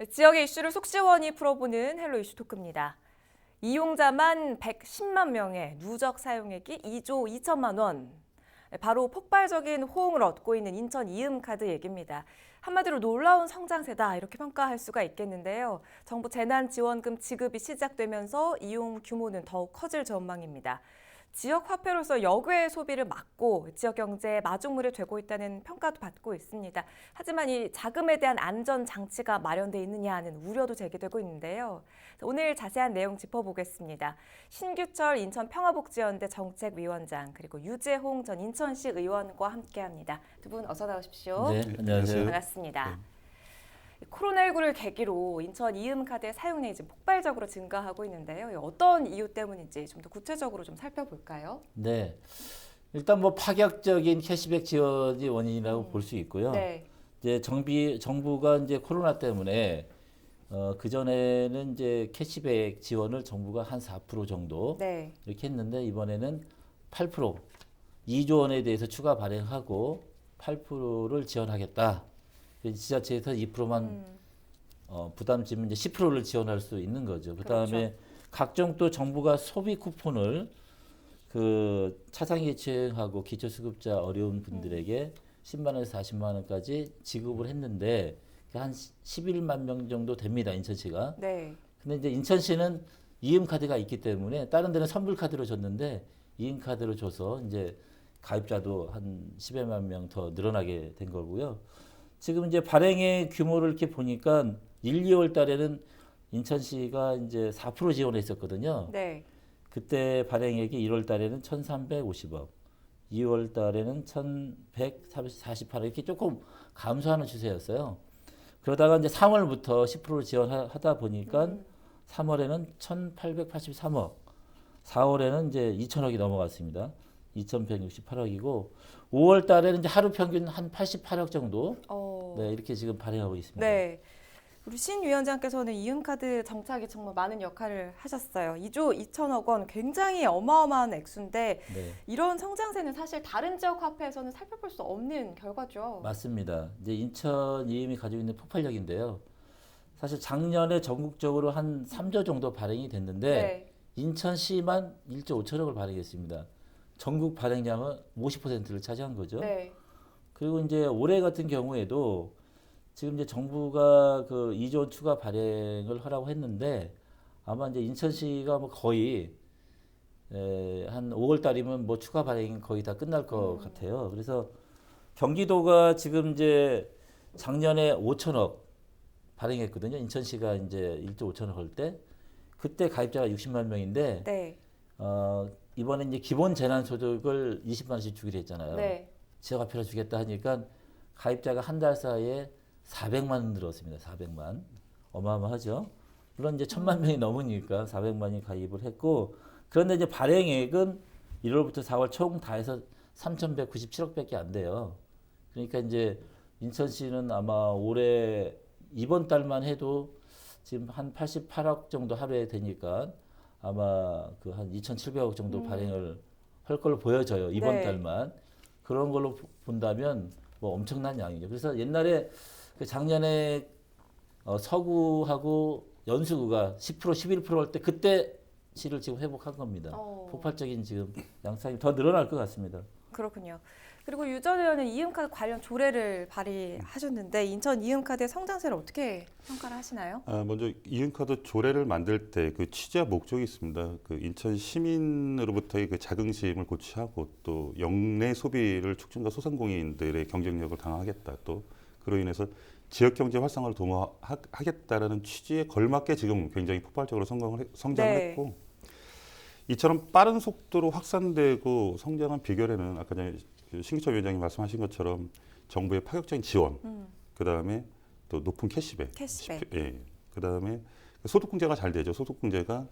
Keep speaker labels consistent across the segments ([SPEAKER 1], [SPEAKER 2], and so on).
[SPEAKER 1] 지역의 이슈를 속 시원히 풀어보는 헬로 이슈 토크입니다. 이용자만 110만 명의 누적 사용액이 2조 2천만 원. 바로 폭발적인 호응을 얻고 있는 인천 이음카드 얘기입니다. 한마디로 놀라운 성장세다 이렇게 평가할 수가 있겠는데요. 정부 재난지원금 지급이 시작되면서 이용 규모는 더욱 커질 전망입니다. 지역 화폐로서 역외 소비를 막고 지역 경제의 마중물이 되고 있다는 평가도 받고 있습니다. 하지만 이 자금에 대한 안전 장치가 마련돼 있느냐 하는 우려도 제기되고 있는데요. 오늘 자세한 내용 짚어보겠습니다. 신규철 인천평화복지연대 정책위원장 그리고 유재홍 전 인천시 의원과 함께합니다. 두 분 어서 나오십시오.
[SPEAKER 2] 네, 안녕하세요.
[SPEAKER 1] 반갑습니다. 코로나19를 계기로 인천 이음카드의 사용량이 지금 폭발적으로 증가하고 있는데요. 어떤 이유 때문인지 좀 더 구체적으로 좀 살펴볼까요?
[SPEAKER 2] 네, 일단 뭐 파격적인 캐시백 지원이 원인이라고 볼 수 있고요.
[SPEAKER 1] 네.
[SPEAKER 2] 이제 정부가 이제 코로나 때문에 그 전에는 이제 캐시백 지원을 정부가 한 4% 정도
[SPEAKER 1] 네.
[SPEAKER 2] 이렇게 했는데 이번에는 8% 2조 원에 대해서 추가 발행하고 8%를 지원하겠다. 지자체에서 2%만 부담지면 이제 10%를 지원할 수 있는 거죠. 그다음에
[SPEAKER 1] 그렇죠.
[SPEAKER 2] 각종 또 정부가 소비 쿠폰을 그 차상위층하고 기초수급자 어려운 분들에게 10만 원에서 40만 원까지 지급을 했는데 한 11만 명 정도 됩니다. 인천시가.
[SPEAKER 1] 네.
[SPEAKER 2] 근데 이제 인천시는 이음카드가 있기 때문에 다른 데는 선불카드로 줬는데 이음카드로 줘서 이제 가입자도 한 10여만 명 더 늘어나게 된 거고요. 지금 이제 발행의 규모를 이렇게 보니까 1, 2월 달에는 인천시가 이제 4% 지원했었거든요.
[SPEAKER 1] 네.
[SPEAKER 2] 그때 발행액이 1월 달에는 1,350억, 2월 달에는 1,148억 이렇게 조금 감소하는 추세였어요. 그러다가 이제 3월부터 10% 지원하다 보니까 3월에는 1,883억, 4월에는 이제 2,000억이 넘어갔습니다. 2,168억이고 5월 달에는 이제 하루 평균 한 88억 정도 네, 이렇게 지금 발행하고 있습니다.
[SPEAKER 1] 네. 우리 신 위원장께서는 이음카드 정착이 정말 많은 역할을 하셨어요. 2조 2천억 원 굉장히 어마어마한 액수인데
[SPEAKER 2] 네.
[SPEAKER 1] 이런 성장세는 사실 다른 지역 화폐에서는 살펴볼 수 없는 결과죠.
[SPEAKER 2] 맞습니다. 이제 인천 이음이 가지고 있는 폭발력인데요. 사실 작년에 전국적으로 한 3조 정도 발행이 됐는데
[SPEAKER 1] 네.
[SPEAKER 2] 인천시만 1조 5천억을 발행했습니다. 전국 발행량은 50%를 차지한 거죠.
[SPEAKER 1] 네.
[SPEAKER 2] 그리고 이제 올해 같은 경우에도 지금 이제 정부가 그 2조 원 추가 발행을 하라고 했는데 아마 이제 인천시가 뭐 거의 한 5월 달이면 뭐 추가 발행이 거의 다 끝날 것 같아요. 그래서 경기도가 지금 이제 작년에 5천억 발행했거든요. 인천시가 이제 1조 5천억 할 때 그때 가입자가 60만 명인데
[SPEAKER 1] 네.
[SPEAKER 2] 이번에 이제 기본 재난소득을 20만 원씩 주기로 했잖아요.
[SPEAKER 1] 네.
[SPEAKER 2] 지역화폐로 주겠다 하니까 가입자가 한 달 사이에 400만 원 늘었습니다. 400만. 어마어마하죠. 물론 이제 1,000만 명이 넘으니까 400만이 가입을 했고 그런데 이제 발행액은 1월부터 4월 총 다 해서 3,197억밖에 안 돼요. 그러니까 이제 인천시는 아마 올해 이번 달만 해도 지금 한 88억 정도 하루에 되니까 아마 그 한 2,700억 정도 발행을 할 걸로 보여져요. 이번
[SPEAKER 1] 네.
[SPEAKER 2] 달만. 그런 걸로 본다면 뭐 엄청난 양이죠. 그래서 옛날에 그 작년에 서구하고 연수구가 10% 11%할 때 그때 시를 지금 회복한 겁니다. 폭발적인 지금 양상이 더 늘어날 것 같습니다.
[SPEAKER 1] 그렇군요. 그리고 유 전 의원은 이음카드 관련 조례를 발의하셨는데 인천 이음카드의 성장세를 어떻게 평가를 하시나요?
[SPEAKER 3] 먼저 이음카드 조례를 만들 때 그 취지와 목적이 있습니다. 그 인천 시민으로부터의 그 자긍심을 고취하고 또 영내 소비를 촉진과 소상공인들의 경쟁력을 강화하겠다. 또 그로 인해서 지역 경제 활성화를 도모하겠다라는 취지에 걸맞게 지금 굉장히 폭발적으로 성장을
[SPEAKER 1] 네.
[SPEAKER 3] 했고 이처럼 빠른 속도로 확산되고 성장한 비결에는 아까 전에 신기철 위원장님 말씀하신 것처럼 정부의 파격적인 지원, 그 다음에 또 높은 캐시백, 예, 그 다음에 소득공제가 잘 되죠. 소득공제가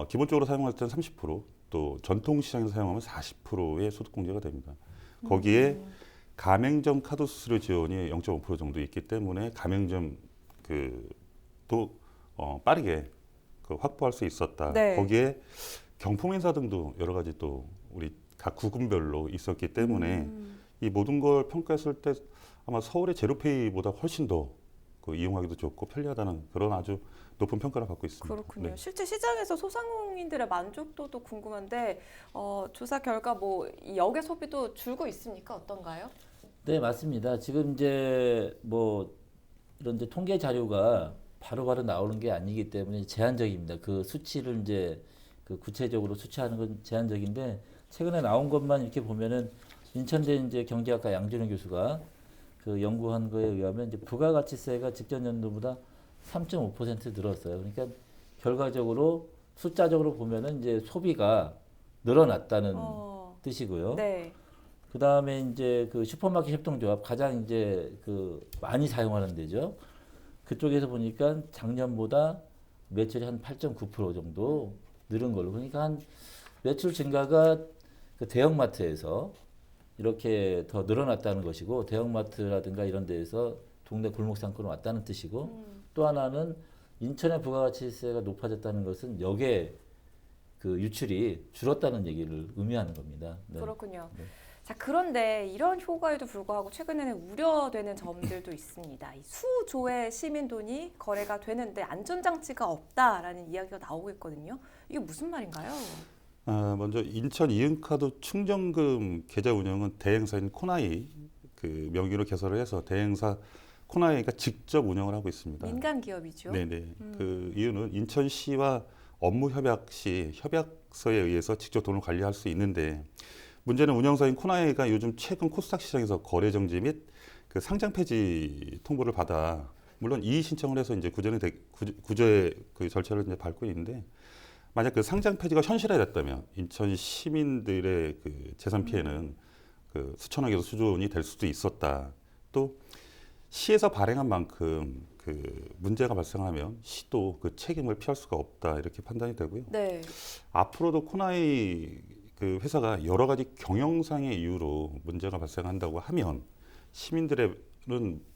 [SPEAKER 3] 기본적으로 사용할 때는 30%, 또 전통시장에서 사용하면 40%의 소득공제가 됩니다. 거기에 가맹점 카드 수수료 지원이 0.5% 정도 있기 때문에 가맹점 또 빠르게 확보할 수 있었다.
[SPEAKER 1] 네.
[SPEAKER 3] 거기에 경품 행사 등도 여러 가지 또 우리 각 구군별로 있었기 때문에 이 모든 걸 평가했을 때 아마 서울의 제로페이보다 훨씬 더 그 이용하기도 좋고 편리하다는 그런 아주 높은 평가를 받고 있습니다.
[SPEAKER 1] 그렇군요.
[SPEAKER 3] 네.
[SPEAKER 1] 실제 시장에서 소상공인들의 만족도도 궁금한데 조사 결과 이 역의 소비도 줄고 있습니까? 어떤가요?
[SPEAKER 2] 네, 맞습니다. 지금 이제 뭐 이런 이제 통계 자료가 바로바로 나오는 게 아니기 때문에 제한적입니다. 그 수치를 이제 그 구체적으로 수치하는 건 제한적인데 최근에 나온 것만 이렇게 보면은 인천대 이제 경제학과 양준호 교수가 그 연구한 거에 의하면 이제 부가가치세가 직전 연도보다 3.5% 늘었어요. 그러니까 결과적으로 숫자적으로 보면은 이제 소비가 늘어났다는 뜻이고요.
[SPEAKER 1] 네.
[SPEAKER 2] 그 다음에 이제 그 슈퍼마켓 협동조합 가장 이제 그 많이 사용하는 데죠. 그쪽에서 보니까 작년보다 매출이 한 8.9% 정도 늘은 걸로. 그러니까 한 매출 증가가 그 대형마트에서 이렇게 더 늘어났다는 것이고 대형마트라든가 이런 데에서 동네 골목 상권으로 왔다는 뜻이고 또 하나는 인천의 부가가치세가 높아졌다는 것은 역의 그 유출이 줄었다는 얘기를 의미하는 겁니다. 네.
[SPEAKER 1] 그렇군요.
[SPEAKER 2] 네.
[SPEAKER 1] 자, 그런데 이런 효과에도 불구하고 최근에는 우려되는 점들도 있습니다. 이 수조의 시민 돈이 거래가 되는데 안전장치가 없다라는 이야기가 나오고 있거든요. 이게 무슨 말인가요?
[SPEAKER 3] 먼저 인천 이은카드 충전금 계좌 운영은 대행사인 코나이 그 명의로 개설을 해서 대행사 코나이가 직접 운영을 하고 있습니다.
[SPEAKER 1] 민간 기업이죠.
[SPEAKER 3] 네네. 그 이유는 인천시와 업무 협약 시 협약서에 의해서 직접 돈을 관리할 수 있는데 문제는 운영사인 코나이가 요즘 최근 코스닥 시장에서 거래 정지 및 그 상장 폐지 통보를 받아 물론 이의 신청을 해서 이제 구제의 그 절차를 이제 밟고 있는데 만약 그 상장 폐지가 현실화됐다면 인천 시민들의 그 재산 피해는 그 수천억에서 수조 원이 될 수도 있었다. 또 시에서 발행한 만큼 그 문제가 발생하면 시도 그 책임을 피할 수가 없다 이렇게 판단이 되고요.
[SPEAKER 1] 네.
[SPEAKER 3] 앞으로도 코나이 그 회사가 여러 가지 경영상의 이유로 문제가 발생한다고 하면 시민들은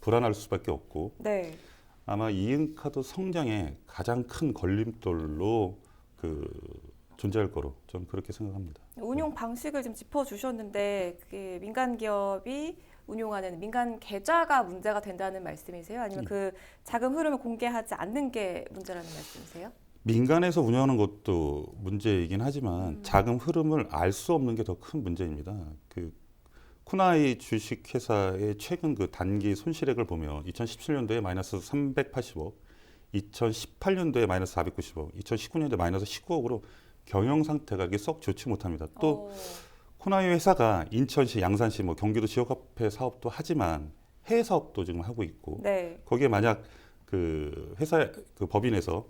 [SPEAKER 3] 불안할 수밖에 없고
[SPEAKER 1] 네.
[SPEAKER 3] 아마 이은카드 성장의 가장 큰 걸림돌로 그 존재할 거로 저는 그렇게 생각합니다.
[SPEAKER 1] 운용 방식을 지금 짚어주셨는데 그게 민간 기업이 운용하는 민간 계좌가 문제가 된다는 말씀이세요? 아니면 그 자금 흐름을 공개하지 않는 게 문제라는 말씀이세요?
[SPEAKER 3] 민간에서 운영하는 것도 문제이긴 하지만 자금 흐름을 알 수 없는 게 더 큰 문제입니다. 그 쿠나이 주식회사의 최근 그 단기 손실액을 보면 2017년도에 마이너스 380억, 2018년도에 마이너스 490억, 2019년도에 마이너스 19억으로 경영 상태가 이렇게 썩 좋지 못합니다. 또 코나이 회사가 인천시, 양산시, 뭐 경기도 지역화폐 사업도 하지만 해외 사업도 지금 하고 있고
[SPEAKER 1] 네.
[SPEAKER 3] 거기에 만약 그 회사 그 법인에서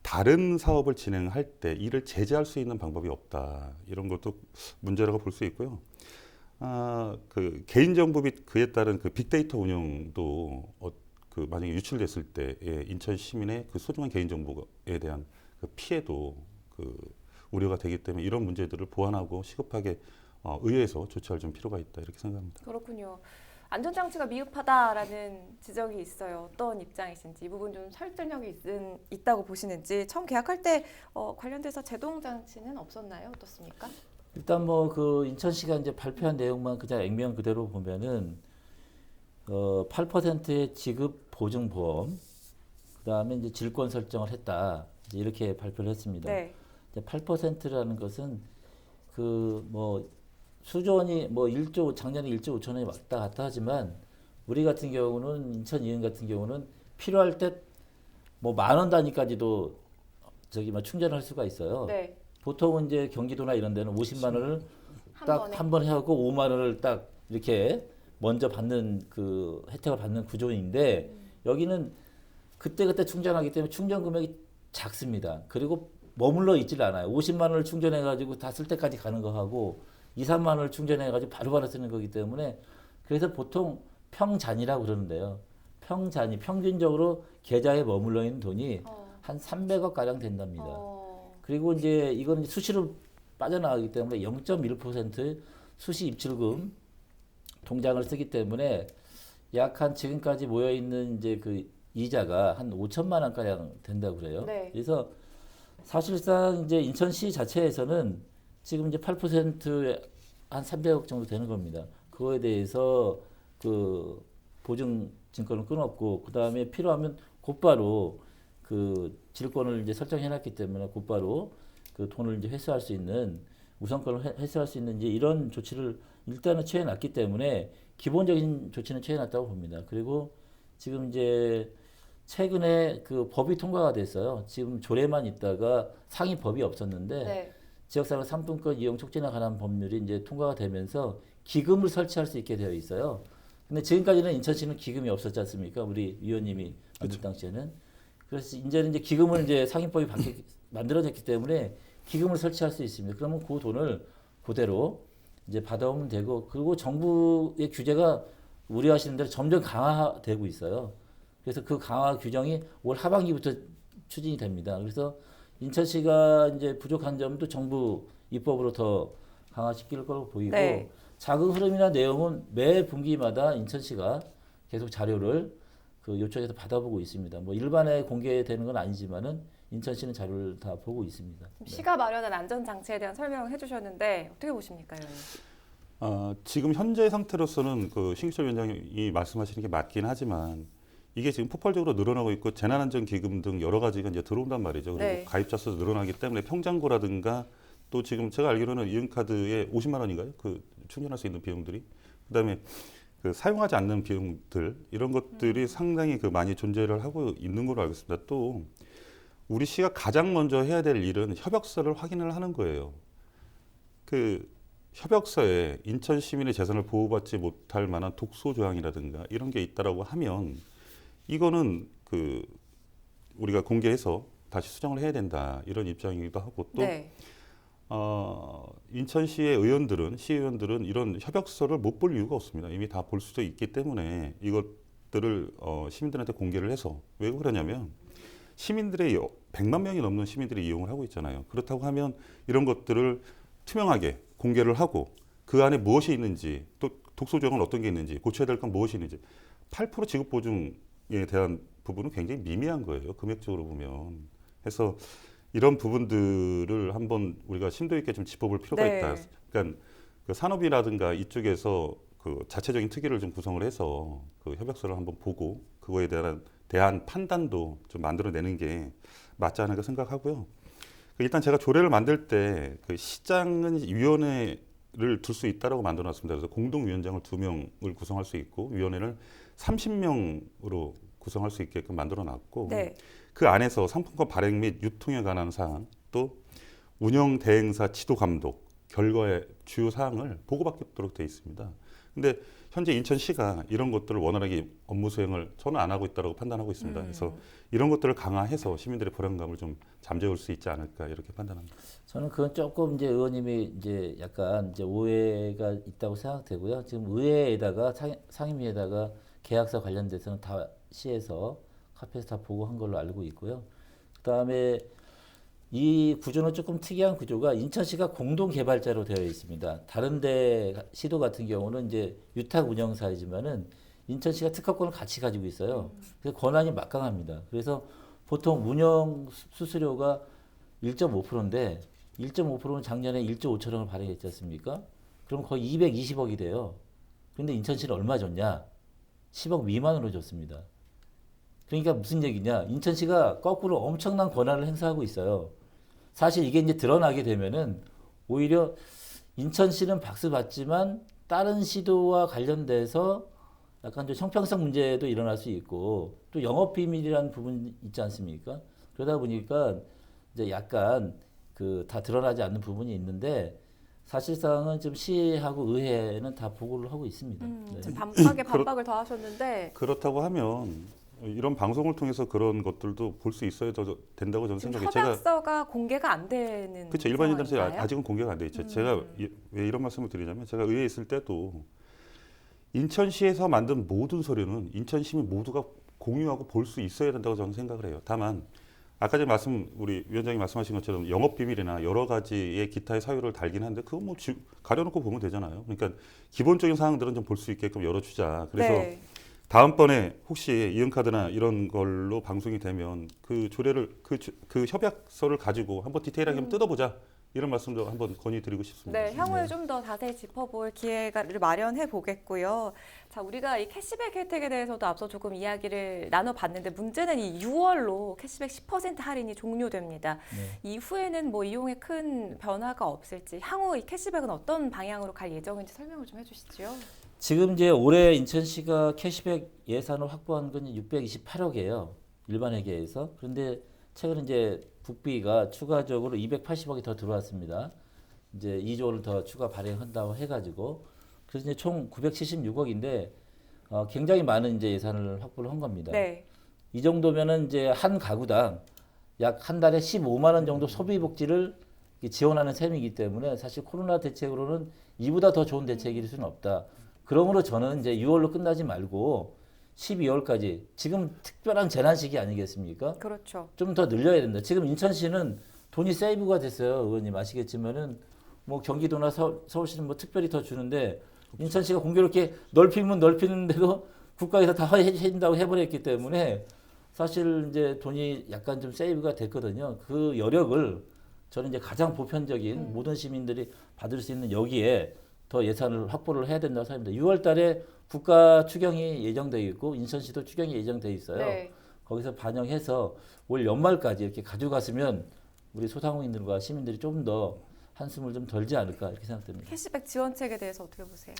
[SPEAKER 3] 다른 사업을 진행할 때 이를 제재할 수 있는 방법이 없다. 이런 것도 문제라고 볼 수 있고요. 그 개인정보 및 그에 따른 그 빅데이터 운영도 그 만약에 유출됐을 때 인천 시민의 그 소중한 개인정보에 대한 그 피해도 그 우려가 되기 때문에 이런 문제들을 보완하고 시급하게 의회에서 조치할 좀 필요가 있다 이렇게 생각합니다.
[SPEAKER 1] 그렇군요. 안전장치가 미흡하다라는 지적이 있어요. 어떤 입장이신지 이 부분 좀 설득력이 있다고 보시는지 처음 계약할 때 관련돼서 제동장치는 없었나요? 어떻습니까?
[SPEAKER 2] 일단 뭐 그 인천시가 이제 발표한 내용만 그냥 액면 그대로 보면은 8%의 지급 보증 보험, 그다음에 이제 질권 설정을 했다 이제 이렇게 발표를 했습니다.
[SPEAKER 1] 네.
[SPEAKER 2] 8%라는 것은 그 뭐 수조 원이 뭐 1조 작년에 1조 5천 원이 왔다 갔다 하지만 우리 같은 경우는 인천 이은 같은 경우는 필요할 때 뭐 10,000원 단위까지도 저기 뭐 충전할 수가 있어요.
[SPEAKER 1] 네.
[SPEAKER 2] 보통은 이제 경기도나 이런 데는 50만 원을 딱 한 번 해갖고 5만 원을 딱 이렇게 먼저 받는 그 혜택을 받는 구조인데 여기는 그때그때 충전하기 때문에 충전 금액이 작습니다. 그리고 머물러 있질 않아요. 50만 원을 충전해가지고 다 쓸 때까지 가는 거 하고 2, 3만 원을 충전해가지고 바로바로 쓰는 거기 때문에 그래서 보통 평잔이라고 그러는데요. 평잔이 평균적으로 계좌에 머물러 있는 돈이 한 300억 가량 된답니다. 그리고 이제 이거는 수시로 빠져나가기 때문에 0.1% 수시 입출금 통장을 쓰기 때문에 약 한 지금까지 모여 있는 이제 그 이자가 한 5천만 원 가량 된다고 그래요.
[SPEAKER 1] 네.
[SPEAKER 2] 그래서 사실상 이제 인천시 자체에서는 지금 이제 8%에 한 300억 정도 되는 겁니다. 그거에 대해서 그 보증 증권을 끊었고 그다음에 필요하면 곧바로 그 질권을 이제 설정해놨기 때문에 곧바로 그 돈을 이제 회수할 수 있는 우선권을 회수할 수 있는 이제 이런 조치를 일단은 취해놨기 때문에 기본적인 조치는 취해놨다고 봅니다. 그리고 지금 이제 최근에 그 법이 통과가 됐어요. 지금 조례만 있다가 상위 법이 없었는데
[SPEAKER 1] 네.
[SPEAKER 2] 지역사회 상품권 이용 촉진에 관한 법률이 이제 통과가 되면서 기금을 설치할 수 있게 되어 있어요. 근데 지금까지는 인천시는 기금이 없었지 않습니까? 우리 위원님이 만들 당시에는. 그래서 이제 기금을 이제 상위법이 만들어졌기 때문에 기금을 설치할 수 있습니다. 그러면 그 돈을 그대로 이제 받아오면 되고 그리고 정부의 규제가 우려하시는 대로 점점 강화되고 있어요. 그래서 그 강화 규정이 올 하반기부터 추진이 됩니다. 그래서 인천시가 이제 부족한 점도 정부 입법으로 더 강화시킬 거로 보이고
[SPEAKER 1] 네.
[SPEAKER 2] 자금 흐름이나 내용은 매 분기마다 인천시가 계속 자료를 그 요청해서 받아보고 있습니다. 뭐 일반에 공개되는 건 아니지만은 인천시는 자료를 다 보고 있습니다. 네.
[SPEAKER 1] 시가 마련한 안전 장치에 대한 설명을 해주셨는데 어떻게 보십니까, 의원님?
[SPEAKER 3] 지금 현재 상태로서는 그 신기철 위원장이 말씀하시는 게 맞긴 하지만 이게 지금 폭발적으로 늘어나고 있고 재난안전기금 등 여러 가지가 이제 들어온단 말이죠. 그리고
[SPEAKER 1] 네.
[SPEAKER 3] 가입자 수도 늘어나기 때문에 평장고라든가 또 지금 제가 알기로는 이은카드에 50만 원인가요? 그 충전할 수 있는 비용들이. 그다음에 그 사용하지 않는 비용들 이런 것들이 상당히 그 많이 존재를 하고 있는 걸로 알고 있습니다. 또 우리 시가 가장 먼저 해야 될 일은 협약서를 확인을 하는 거예요. 그 협약서에 인천 시민의 재산을 보호받지 못할 만한 독소 조항이라든가 이런 게 있다라고 하면 이거는 그 우리가 공개해서 다시 수정을 해야 된다 이런 입장이기도 하고 또
[SPEAKER 1] 네.
[SPEAKER 3] 인천시의 의원들은 시의원들은 이런 협약서를 못 볼 이유가 없습니다. 이미 다 볼 수도 있기 때문에 이것들을 시민들한테 공개를 해서 왜 그러냐면 시민들의 100만 명이 넘는 시민들이 이용을 하고 있잖아요. 그렇다고 하면 이런 것들을 투명하게 공개를 하고 그 안에 무엇이 있는지 또 독소 조항은 어떤 게 있는지 고쳐야 될 건 무엇이 있는지 8% 지급 보증에 대한 부분은 굉장히 미미한 거예요. 금액적으로 보면. 그래서 이런 부분들을 한번 우리가 심도 있게 좀 짚어볼 필요가
[SPEAKER 1] 네.
[SPEAKER 3] 있다. 그러니까 그 산업이라든가 이쪽에서 그 자체적인 특위를 좀 구성을 해서 그 협약서를 한번 보고 그거에 대한 판단도 좀 만들어내는 게 맞지 않을까 생각하고요. 일단 제가 조례를 만들 때 그 시장은 위원회를 둘 수 있다라고 만들어놨습니다. 그래서 공동위원장을 2명을 구성할 수 있고 위원회를 30명으로 구성할 수 있게끔 만들어놨고
[SPEAKER 1] 네.
[SPEAKER 3] 그 안에서 상품권 발행 및 유통에 관한 사항 또 운영 대행사 지도 감독 결과의 주요 사항을 보고받도록 되어 있습니다. 근데 현재 인천시가 이런 것들을 원활하게 업무 수행을 저는 안 하고 있다고 판단하고 있습니다. 그래서 이런 것들을 강화해서 시민들의 불안감을 좀 잠재울 수 있지 않을까 이렇게 판단합니다.
[SPEAKER 2] 저는 그건 조금 이제 의원님이 이제 약간 이제 오해가 있다고 생각되고요. 지금 의회에다가 상임위에다가 계약서 관련돼서는 다 시에서 카페에서 다 보고한 걸로 알고 있고요. 그다음에 이 구조는 조금 특이한 구조가 인천시가 공동 개발자로 되어 있습니다. 다른 데 시도 같은 경우는 이제 유탁 운영사이지만은 인천시가 특허권을 같이 가지고 있어요. 그래서 권한이 막강합니다. 그래서 보통 운영 수수료가 1.5%인데 1.5%는 작년에 1조 5천억을 발행했지 않습니까? 그럼 거의 220억이 돼요. 그런데 인천시는 얼마 줬냐? 10억 미만으로 줬습니다. 그러니까 무슨 얘기냐? 인천시가 거꾸로 엄청난 권한을 행사하고 있어요. 사실 이게 이제 드러나게 되면은 오히려 인천시는 박수 받지만 다른 시도와 관련돼서 약간 좀 형평성 문제도 일어날 수 있고 또 영업 비밀이라는 부분이 있지 않습니까? 그러다 보니까 이제 약간 그 다 드러나지 않는 부분이 있는데 사실상은 좀 시하고 의회는 다 보고를 하고 있습니다. 네.
[SPEAKER 1] 좀 반박을 더 하셨는데
[SPEAKER 3] 그렇다고 하면 이런 방송을 통해서 그런 것들도 볼 수 있어야 된다고 저는
[SPEAKER 1] 지금
[SPEAKER 3] 생각해요. 제가
[SPEAKER 1] 협약서가 공개가 안 되는
[SPEAKER 3] 그렇죠. 일반인들한테
[SPEAKER 1] 상황인가요?
[SPEAKER 3] 아직은 공개가 안 돼 있죠. 제가 왜 이런 말씀을 드리냐면 제가 의회에 있을 때도 인천시에서 만든 모든 서류는 인천 시민 모두가 공유하고 볼 수 있어야 된다고 저는 생각을 해요. 다만 아까 전에 우리 위원장이 말씀하신 것처럼 영업 비밀이나 여러 가지의 기타의 사유를 달긴 한데 그거 뭐 가려놓고 보면 되잖아요. 그러니까 기본적인 사항들은 좀 볼 수 있게끔 열어주자. 그래서
[SPEAKER 1] 네.
[SPEAKER 3] 다음번에 혹시 이은카드나 이런 걸로 방송이 되면 그 조례를 그 협약서를 가지고 한번 디테일하게 한번 뜯어보자 이런 말씀도 한번 건의드리고 싶습니다.
[SPEAKER 1] 네, 향후에 좀 더 자세히 짚어볼 기회를 마련해 보겠고요. 자, 우리가 이 캐시백 혜택에 대해서도 앞서 조금 이야기를 나눠봤는데 문제는 이 6월로 캐시백 10% 할인이 종료됩니다. 이후에는 뭐 이용에 큰 변화가 없을지, 향후 이 캐시백은 어떤 방향으로 갈 예정인지 설명을 좀 해주시죠.
[SPEAKER 2] 지금 이제 올해 인천시가 캐시백 예산을 확보한 건 628억이에요. 일반 회계에서. 그런데 최근 이제 국비가 추가적으로 280억이 더 들어왔습니다. 이제 2조 원을 더 추가 발행한다고 해가지고 그래서 이제 총 976억인데 굉장히 많은 이제 예산을 확보를 한 겁니다.
[SPEAKER 1] 네.
[SPEAKER 2] 이 정도면은 이제 한 가구당 약 한 달에 15만 원 정도 소비 복지를 지원하는 셈이기 때문에 사실 코로나 대책으로는 이보다 더 좋은 대책일 수는 없다. 그러므로 저는 이제 6월로 끝나지 말고 12월까지 지금 특별한 재난 시기 아니겠습니까?
[SPEAKER 1] 그렇죠.
[SPEAKER 2] 좀 더 늘려야 된다. 지금 인천시는 돈이 세이브가 됐어요. 의원님 아시겠지만은 뭐 경기도나 서울시는 뭐 특별히 더 주는데 인천시가 공교롭게 넓히면 넓히는데도 국가에서 다 해준다고 해버렸기 때문에 사실 이제 돈이 약간 좀 세이브가 됐거든요. 그 여력을 저는 이제 가장 보편적인 모든 시민들이 받을 수 있는 여기에 더 예산을 확보를 해야 된다고 생각합니다. 6월 달에 국가 추경이 예정되어 있고 인천시도 추경이 예정되어 있어요.
[SPEAKER 1] 네.
[SPEAKER 2] 거기서 반영해서 올 연말까지 이렇게 가져갔으면 우리 소상공인들과 시민들이 좀 더 한숨을 좀 덜지 않을까 이렇게 생각됩니다.
[SPEAKER 1] 캐시백 지원책에 대해서 어떻게 보세요?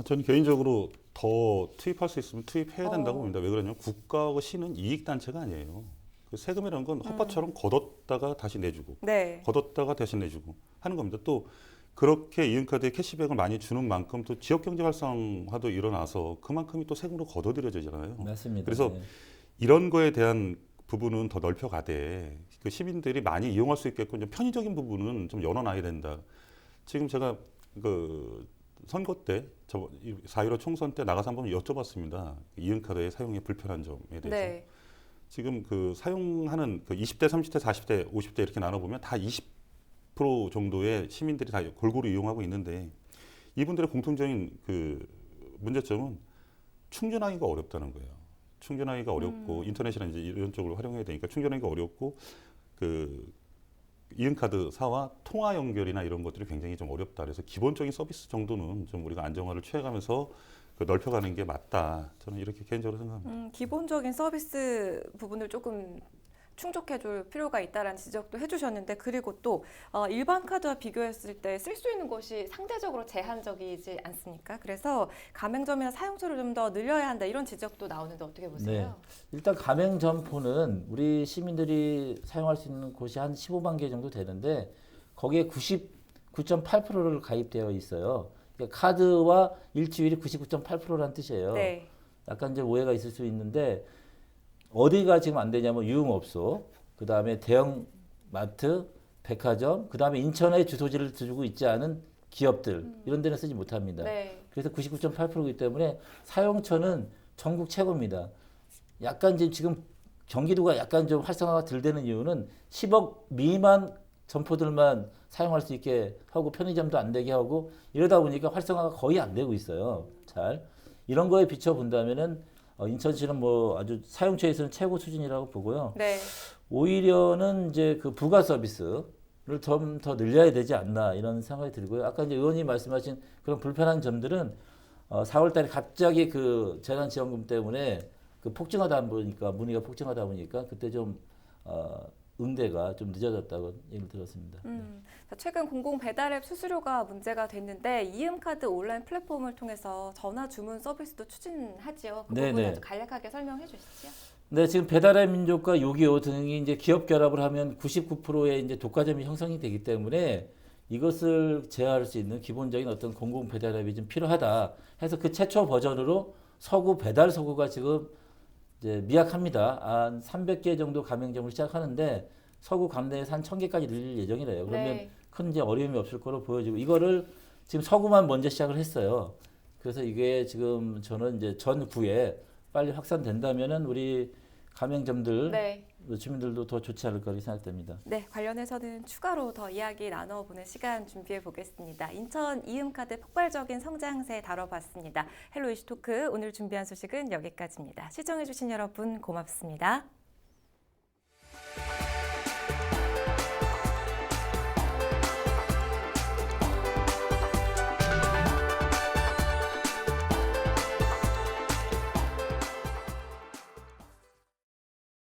[SPEAKER 3] 저는 개인적으로 더 투입할 수 있으면 투입해야 된다고 봅니다. 왜 그러냐면 국가하고 시는 이익단체가 아니에요. 그 세금이라는 건 헛밥처럼 걷었다가 다시 내주고
[SPEAKER 1] 네.
[SPEAKER 3] 걷었다가 다시 내주고 하는 겁니다. 또 그렇게 이은카드에 캐시백을 많이 주는 만큼 또 지역경제 활성화도 일어나서 그만큼이 또 세금으로 걷어들여지잖아요.
[SPEAKER 2] 맞습니다.
[SPEAKER 3] 그래서
[SPEAKER 2] 네.
[SPEAKER 3] 이런 거에 대한 부분은 더 넓혀가되 그 시민들이 많이 이용할 수 있게끔 좀 편의적인 부분은 좀 열어놔야 된다. 지금 제가 그 선거 때 4.15 총선 때 나가서 한번 여쭤봤습니다. 이은카드의 사용에 불편한 점에 대해서.
[SPEAKER 1] 네.
[SPEAKER 3] 지금 그 사용하는 그 20대, 30대, 40대, 50대 이렇게 나눠보면 다 20% 정도의 시민들이 다 골고루 이용하고 있는데 이분들의 공통적인 그 문제점은 충전하기가 어렵다는 거예요. 충전하기가 어렵고 인터넷이나 이제 이런 쪽으로 활용해야 되니까 충전하기가 어렵고 그 이은카드사와 통화 연결이나 이런 것들이 굉장히 좀 어렵다. 그래서 기본적인 서비스 정도는 좀 우리가 안정화를 취해가면서 그 넓혀가는 게 맞다. 저는 이렇게 개인적으로 생각합니다.
[SPEAKER 1] 기본적인 서비스 부분을 조금 충족해줄 필요가 있다라는 지적도 해주셨는데 그리고 또 일반 카드와 비교했을 때 쓸 수 있는 곳이 상대적으로 제한적이지 않습니까? 그래서 가맹점이나 사용처를 좀 더 늘려야 한다 이런 지적도 나오는데 어떻게 보세요?
[SPEAKER 2] 일단 가맹점포는 우리 시민들이 사용할 수 있는 곳이 한 15만 개 정도 되는데 거기에 99.8%를 가입되어 있어요. 그러니까 카드와 일주일이 99.8%라는 뜻이에요.
[SPEAKER 1] 네.
[SPEAKER 2] 약간 이제 오해가 있을 수 있는데 어디가 지금 안 되냐면 유흥업소, 그 다음에 대형마트, 백화점, 그 다음에 인천에 주소지를 두고 있지 않은 기업들 이런 데는 쓰지 못합니다.
[SPEAKER 1] 네.
[SPEAKER 2] 그래서 99.8%이기 때문에 사용처는 전국 최고입니다. 약간 이제 지금 경기도가 약간 좀 활성화가 덜 되는 이유는 10억 미만 점포들만 사용할 수 있게 하고 편의점도 안 되게 하고 이러다 보니까 활성화가 거의 안 되고 있어요. 잘 이런 거에 비춰 본다면은 인천시는 뭐 아주 사용처에서는 최고 수준이라고 보고요.
[SPEAKER 1] 네.
[SPEAKER 2] 오히려는 이제 그 부가 서비스를 좀 더 늘려야 되지 않나 이런 생각이 들고요. 아까 이제 의원님 말씀하신 그런 불편한 점들은 4월달에 갑자기 그 재난지원금 때문에 그 폭증하다 보니까 문의가 폭증하다 보니까 그때 좀 응대가 좀 늦어졌다고 얘기를 들었습니다.
[SPEAKER 1] 최근 공공 배달앱 수수료가 문제가 됐는데 이음카드 온라인 플랫폼을 통해서 전화 주문 서비스도 추진하지요. 그
[SPEAKER 2] 네네.
[SPEAKER 1] 부분을 좀 간략하게 설명해 주시죠.
[SPEAKER 2] 네, 지금 배달앱 민족과 요기요 등이 이제 기업 결합을 하면 99%의 이제 독과점이 형성이 되기 때문에 이것을 제어할 수 있는 기본적인 어떤 공공 배달앱이 좀 필요하다 해서 그 최초 버전으로 서구 배달 서구가 지금 이제 미약합니다. 한 300개 정도 가맹점을 시작하는데 서구 감내에서 한 1000개까지 늘릴 예정이래요. 그러면
[SPEAKER 1] 네.
[SPEAKER 2] 큰 이제 어려움이 없을 거로 보여지고 이거를 지금 서구만 먼저 시작을 했어요. 그래서 이게 지금 저는 이제 전구에 빨리 확산된다면은 우리 가맹점들
[SPEAKER 1] 네.
[SPEAKER 2] 주민들도 더 좋지 않을까 이렇게 생각됩니다.
[SPEAKER 1] 네, 관련해서는 추가로 더 이야기 나눠보는 시간 준비해 보겠습니다. 인천 이음카드 폭발적인 성장세 다뤄봤습니다. 헬로 이슈 토크 오늘 준비한 소식은 여기까지입니다. 시청해주신 여러분 고맙습니다.